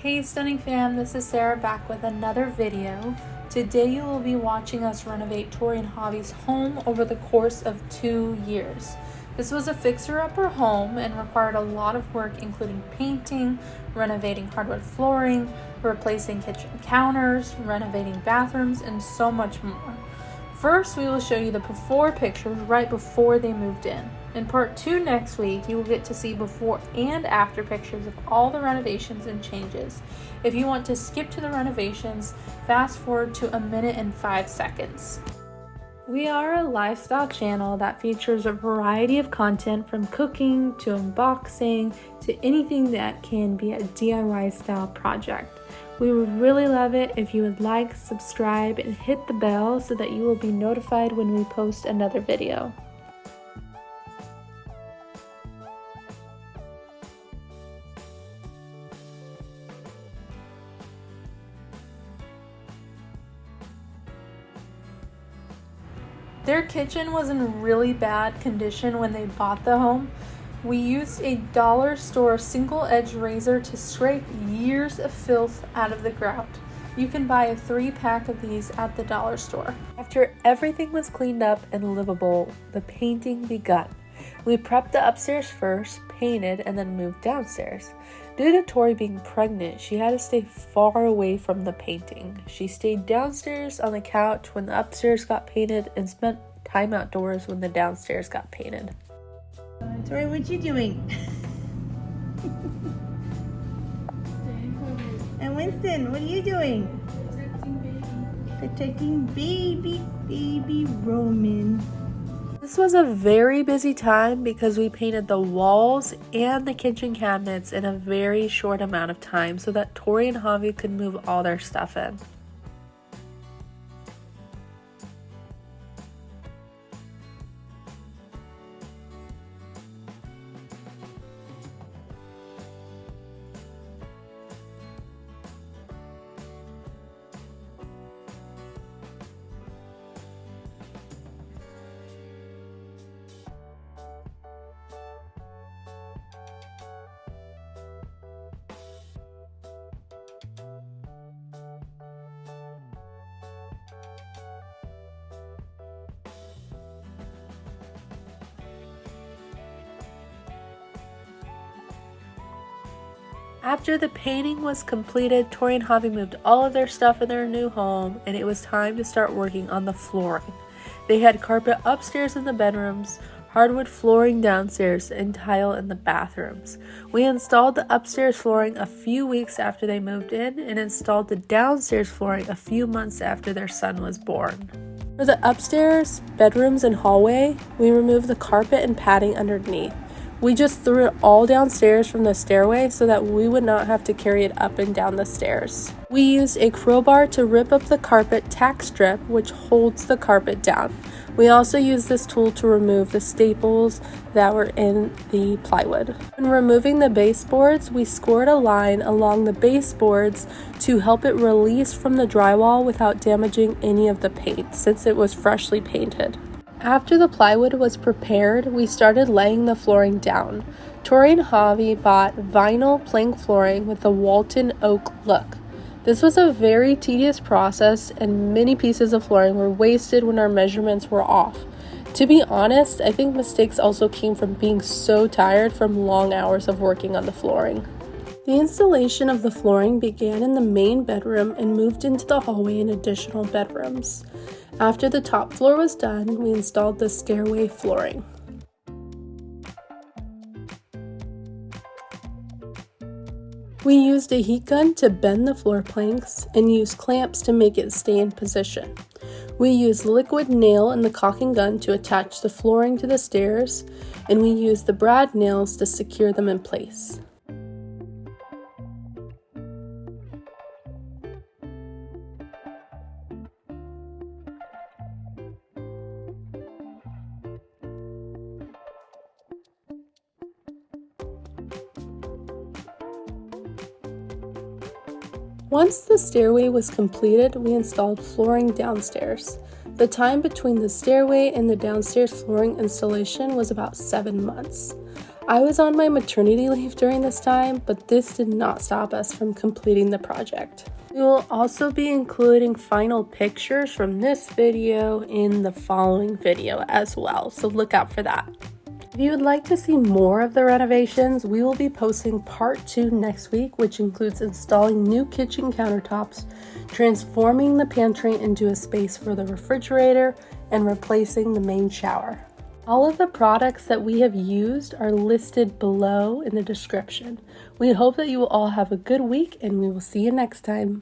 Hey Stunning Fam, this is Sarah back with another video. Today you will be watching us renovate Tori and Javi's home over the course of 2 years. This was a fixer-upper home and required a lot of work, including painting, renovating hardwood flooring, replacing kitchen counters, renovating bathrooms, and so much more. First, we will show you the before pictures right before they moved in. In part 2 next week, you will get to see before and after pictures of all the renovations and changes. If you want to skip to the renovations, fast forward to 1 minute and 5 seconds. We are a lifestyle channel that features a variety of content from cooking to unboxing to anything that can be a DIY style project. We would really love it if you would like, subscribe, and hit the bell so that you will be notified when we post another video. Their kitchen was in really bad condition when they bought the home. We used a dollar store single edge razor to scrape years of filth out of the grout. You can buy a 3-pack of these at the dollar store. After everything was cleaned up and livable, the painting begun. We prepped the upstairs first, painted, and then moved downstairs. Due to Tori being pregnant, she had to stay far away from the painting. She stayed downstairs on the couch when the upstairs got painted and spent time outdoors when the downstairs got painted. Tori, what you doing? And Winston, what are you doing? Protecting baby Roman. This was a very busy time because we painted the walls and the kitchen cabinets in a very short amount of time so that Tori and Javi could move all their stuff in. After the painting was completed, Tori and Javi moved all of their stuff in their new home, and it was time to start working on the flooring. They had carpet upstairs in the bedrooms, hardwood flooring downstairs, and tile in the bathrooms. We installed the upstairs flooring a few weeks after they moved in and installed the downstairs flooring a few months after their son was born. For the upstairs, bedrooms, and hallway, we removed the carpet and padding underneath. We just threw it all downstairs from the stairway so that we would not have to carry it up and down the stairs. We used a crowbar to rip up the carpet tack strip, which holds the carpet down. We also used this tool to remove the staples that were in the plywood. When removing the baseboards, we scored a line along the baseboards to help it release from the drywall without damaging any of the paint, since it was freshly painted. After the plywood was prepared, we started laying the flooring down. Tori and Javi bought vinyl plank flooring with a Walton oak look. This was a very tedious process, and many pieces of flooring were wasted when our measurements were off. To be honest, I think mistakes also came from being so tired from long hours of working on the flooring. The installation of the flooring began in the main bedroom and moved into the hallway and additional bedrooms. After the top floor was done, we installed the stairway flooring. We used a heat gun to bend the floor planks and used clamps to make it stay in position. We used liquid nail and the caulking gun to attach the flooring to the stairs, and we used the brad nails to secure them in place. Once the stairway was completed, we installed flooring downstairs. The time between the stairway and the downstairs flooring installation was about 7 months. I was on my maternity leave during this time, but this did not stop us from completing the project. We will also be including final pictures from this video in the following video as well, so look out for that. If you would like to see more of the renovations, we will be posting part 2 next week, which includes installing new kitchen countertops, transforming the pantry into a space for the refrigerator, and replacing the main shower. All of the products that we have used are listed below in the description. We hope that you will all have a good week, and we will see you next time.